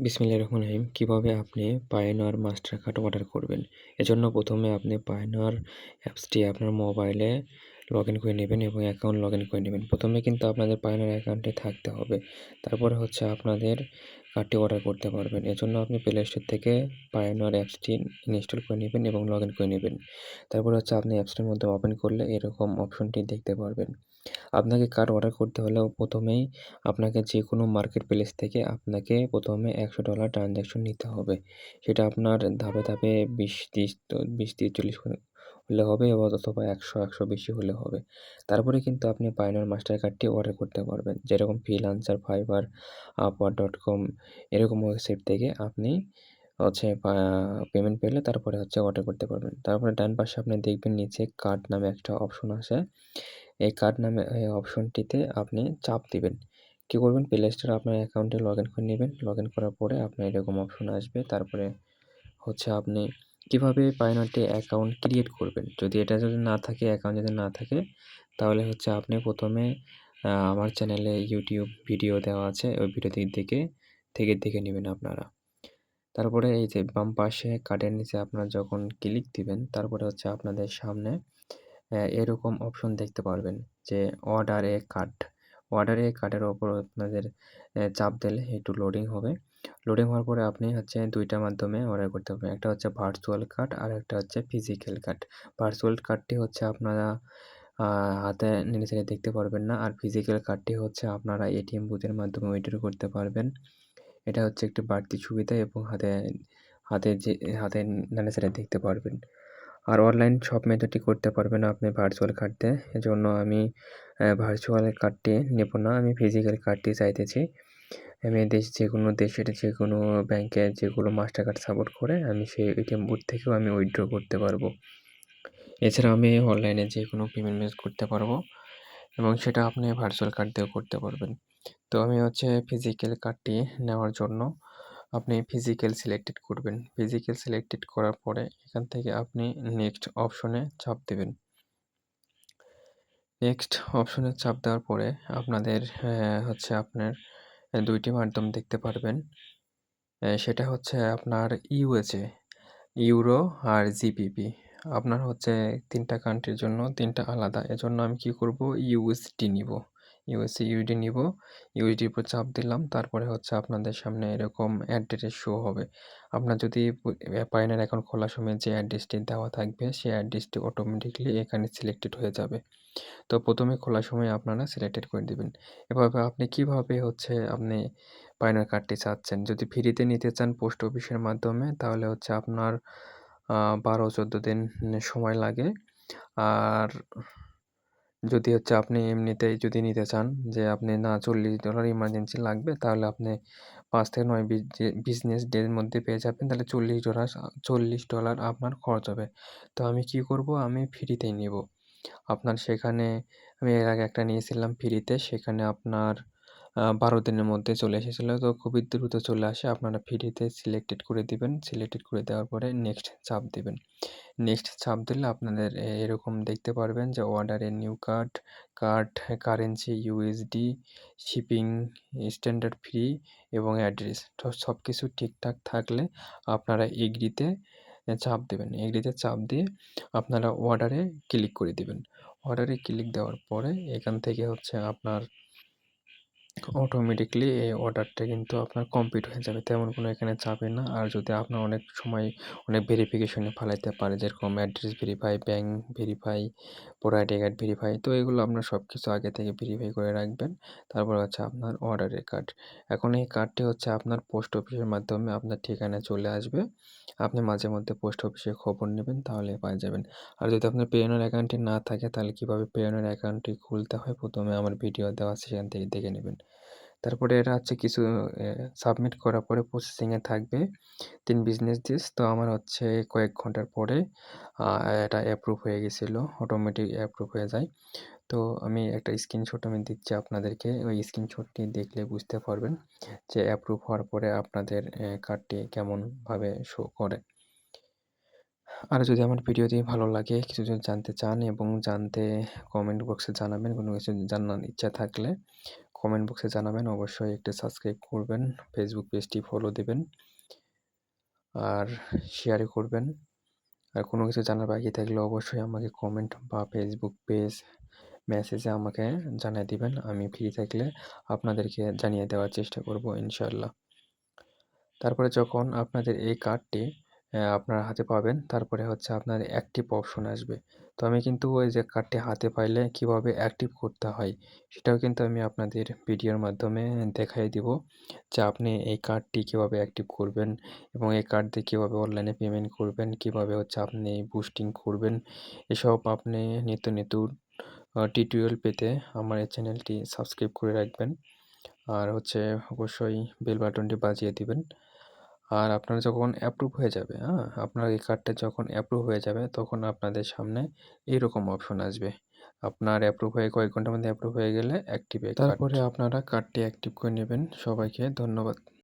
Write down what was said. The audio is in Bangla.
বিসমিল্লাহির রহমানির রহিম। কিভাবে আপনি পায়োনিয়ার মাস্টার কার্ড অর্ডার করবেন? এজন্য প্রথমে আপনি পায়োনিয়ার অ্যাপসটি আপনার মোবাইলে লগইন করে নেবেন এবং অ্যাকাউন্ট লগইন করে নেবেন। প্রথমে কিন্তু আপনাদের পায়োনিয়ার অ্যাকাউন্টে থাকতে হবে। তারপরে হচ্ছে আপনাদের কার্ডটি অর্ডার করতে পারবেন। এজন্য আপনি প্লে স্টোর থেকে পায়োনিয়ার অ্যাপসটি ইনস্টল করে নেবেন এবং লগইন করে নেবেন। তারপরে হচ্ছে আপনি অ্যাপসটির মধ্যে ওপেন করলে এরকম অপশনটি দেখতে পারবেন। আপনাকে কার্ড অর্ডার করতে হলেও প্রথমেই আপনাকে যেকোনো মার্কেট প্লেস থেকে আপনাকে প্রথমে $100 ট্রান্সেকশন নিতে হবে। সেটা আপনার ধাপে, ধাপে 20, 30, 40 হলে হবে অথবা 100 বেশি হলে হবে। তারপরে কিন্তু আপনি পায়োনিয়ার মাস্টার কার্ডটি অর্ডার করতে পারবেন। যেরকম ফ্রিল্যান্সার, ফাইবার, upwork.com এরকম ওয়েবসাইট থেকে আপনি হচ্ছে পেমেন্ট পেলে তারপরে হচ্ছে অর্ডার করতে পারবেন। তারপরে ডান পাশে আপনি দেখবেন নিচে কার্ড নামে একটা অপশন আছে। এই কার্ড নামে এই অপশনটিতে আপনি চাপ দিবেন। কি করবেন? প্লে স্টোরে আপনার অ্যাকাউন্টে লগইন করে নিবেন। লগইন করার পরে আপনার এরকম অপশন আসবে। তারপরে হচ্ছে আপনি কিভাবে পায়োনিয়ারটি অ্যাকাউন্ট ক্রিয়েট করবেন। যদি না থাকে, অ্যাকাউন্ট যদি না থাকে, তাহলে হচ্ছে আপনি প্রথমে আমার চ্যানেলে YouTube ভিডিও দেওয়া আছে। ওই ভিডিও দেখে নিবেন আপনারা। তারপরে এই যে বাম পাশে কার্ডের নিচে আপনারা যখন ক্লিক দিবেন, তারপরে হচ্ছে আপনাদের সামনে এরকম অপশন দেখতে পারবেন যে অর্ডার এ কার্ড। অর্ডার এ কার্ডের ওপর আপনাদের চাপ দিলে একটু লোডিং হবে। লোডিং হওয়ার পরে আপনি হচ্ছে ২ টার মাধ্যমে অর্ডার করতে পারবেন। একটা হচ্ছে ভার্চুয়াল কার্ড আর একটা হচ্ছে ফিজিক্যাল কার্ড। ভার্চুয়াল কার্ডটি হচ্ছে আপনারা আ হাতে নেড়ে-চেড়ে দেখতে পারবেন না। আর ফিজিক্যাল কার্ডটি হচ্ছে আপনারা এটিএম বুথের মাধ্যমে উইথড্র করতে পারবেন। এটা হচ্ছে একটি বাড়তি সুবিধা এবং হাতে যে হাতে নাড়াচাড়া দেখতে পারবেন। আর অনলাইন সব মেথডই করতে পারবেন আপনি ভার্চুয়াল কার্ড দিয়ে। এজন্য আমি ভার্চুয়াল কার্ডটি নেব না। আমি ফিজিক্যাল কার্ডটি চাইতেছি। আমি যেকোনো দেশের যেকোনো ব্যাংকে যেগুলো মাস্টার কার্ড সাপোর্ট করে আমি সেই এটিএম বুথ থেকেও আমি উইথড্র করতে পারবো। এছাড়া আমি অনলাইনে যেকোনো পেমেন্ট মেথড করতে পারবো এবং সেটা আপনি ভার্চুয়াল কার্ড দিয়েও করতে পারবেন। তো আমি হচ্ছে ফিজিক্যাল কার্ডটি নেওয়ার জন্য আপনি ফিজিক্যাল সিলেক্টেড করবেন। ফিজিক্যাল সিলেক্টেড করার পরে এখান থেকে আপনি নেক্সট অপশনে চাপ দিবেন। নেক্সট অপশনে চাপ দেওয়ার পরে আপনাদের হচ্ছে আপনার ২ টি মাধ্যম দেখতে পারবেন। সেটা হচ্ছে আপনার ইউএসএ, ইউরো আর জিবিপি। আপনার হচ্ছে ৩ টা কান্ট্রির জন্য ৩ টা আলাদা। এজন্য আমি কি করব? ইউএসডি নিবো। ইউএসডি নিবো। ইউএসডির উপর চাপ দিলাম। তারপরে হচ্ছে আপনাদের সামনে এরকম অ্যাড্রেস শো হবে। আপনার যদি পায়োনিয়ার অ্যাকাউন্ট খোলার সময় যে অ্যাড্রেসটি দেওয়া থাকবে, সেই অ্যাড্রেসটি অটোমেটিক্যালি এখানে সিলেক্টেড হয়ে যাবে। তো প্রথমে খোলার সময় আপনারা সিলেক্টেড করে দিবেন। এভাবে আপনি কিভাবে হচ্ছে আপনি পায়োনিয়ার কার্ডটি চাচ্ছেন। যদি ফ্রিতে নিতে চান পোস্ট অফিসের মাধ্যমে তাহলে হচ্ছে আপনার ১২-১৪ দিন সময় লাগে। আর যদি হচ্ছে আপনি এমনিতেই যদি নিতে চান যে আপনি না $40 ইমার্জেন্সি লাগবে তাহলে আপনি ৫ থেকে ৯ বিজনেস ডের মধ্যে পেয়ে যাবেন। তাহলে $40 আপনার খরচ হবে। তো আমি কি করব? আমি ফ্রিতেই নিবো। আপনার সেখানে আমি এর আগে একটা নিয়েছিলাম ফ্রিতে। সেখানে আপনার ১২ দিনের মধ্যে চলে এসেছিল। তো খুবই দ্রুত চলে আসে। আপনারা ফ্রিতে সিলেক্টেড করে দিবেন। সিলেক্টেড করে দেওয়ার পরে নেক্সট চাপ দিবেন। নেক্সট চাপ দিলে আপনাদের এরকম দেখতে পারবেন যে order a new card, card currency USD, shipping standard free এবং অ্যাড্রেস। তো সবকিছু ঠিকঠাক থাকলে আপনারা এগ্রিতে চাপ দিবেন। এগ্রিতে চাপ দিয়ে আপনারা অর্ডারে ক্লিক করে দিবেন। অর্ডারে ক্লিক দেওয়ার পরে এখান থেকে হচ্ছে আপনার অটোমেটিক্যালি এই অর্ডারটা কিন্তু আপনার কমপ্লিট হয়ে যাবে। তেমন কোনো এখানে চাপে না। আর যদি আপনার অনেক সময় অনেক ভেরিফিকেশনে ফালাইতে পারে যেরকম address verify, bank verify, voter ID card verify. তো এগুলো আপনার সবকিছু আগে থেকে ভেরিফাই করে রাখবেন। তারপর হচ্ছে আপনার অর্ডারের কার্ড। এখন এই কার্ডটি হচ্ছে আপনার পোস্ট অফিসের মাধ্যমে আপনার ঠিকানায় চলে আসবে। আপনি মাঝে মধ্যে পোস্ট অফিসে খবর নেবেন তাহলে পেয়ে যাবেন। আর যদি আপনার পেওনিয়ার অ্যাকাউন্টটি না থাকে তাহলে কীভাবে পেওনিয়ার অ্যাকাউন্টটি খুলতে হয় প্রথমে আমার ভিডিও দেওয়া আছে সেখান থেকে দেখে নেবেন। তারপরে এটা হচ্ছে কিছু সাবমিট করার পরে প্রসেসিং এ থাকবে ৩ বিজনেস ডেজ। তো আমার হচ্ছে কয়েক ঘন্টার পরে আ এটা অ্যাপ্রুভ হয়ে গেছিল। অটোমেটিক অ্যাপ্রুভ হয়ে যায়। তো আমি একটা স্ক্রিনশট আমি দিচ্ছি আপনাদেরকে। ওই স্ক্রিনশটটি দেখলে বুঝতে পারবেন যে অ্যাপ্রুভ হওয়ার পরে আপনাদের কার্ডটি কেমনভাবে শো করে। আর যদি আমার ভিডিওটি ভালো লাগে, কিছু যদি জানতে চান এবং কমেন্ট বক্সে জানাবেন কোনো কিছু জানার ইচ্ছা থাকলে। কমেন্ট বক্সে জানাবেন। অবশ্যই একটি সাবস্ক্রাইব করবেন, ফেসবুক পেজটি ফলো দিবেন আর শেয়ারও করবেন। আর কোনো কিছু জানার বাকি থাকলে অবশ্যই আমাকে কমেন্ট বা ফেসবুক পেজ মেসেজে আমাকে জানিয়ে দিবেন। আমি ফ্রি থাকলে আপনাদেরকে জানিয়ে দেওয়ার চেষ্টা করব ইনশাআল্লাহ। তারপরে যখন আপনাদের এই কার্ডটি আপনার হাতে পাবেন, তারপরে হচ্ছে আপনার অ্যাক্টিভ অপশন আসবে। তো আমি কিন্তু ওই যে কার্ডটি হাতে পাইলে কিভাবে অ্যাক্টিভ করতে হয়, সেটাও কিন্তু আমি আপনাদের ভিডিওর মাধ্যমে দেখাই দিব যে আপনি এই কার্ডটি কিভাবে অ্যাক্টিভ করবেন এবং এই কার্ড দিয়ে কীভাবে অনলাইনে পেমেন্ট করবেন, কিভাবে হচ্ছে আপনি বুস্টিং করবেন। এসব আপনি নিত্য নতুন টিউটোরিয়াল পেতে আমার এই চ্যানেলটি সাবস্ক্রাইব করে রাখবেন। আর হচ্ছে অবশ্যই বেল বাটনটি বাজিয়ে দিবেন। আর আপনার যখন অ্যাপ্রুভ হয়ে যাবে, আপনার এই কার্ডটা যখন অ্যাপ্রুভ হয়ে যাবে, তখন আপনাদের সামনে এইরকম অপশন আসবে। আপনার অ্যাপ্রুভ হয়ে কয়েক ঘন্টার মধ্যে অ্যাপ্রুভ হয়ে গেলে অ্যাক্টিভেট তারপরে আপনারা কার্ডটি অ্যাক্টিভ করে নেবেন। সবাইকে ধন্যবাদ।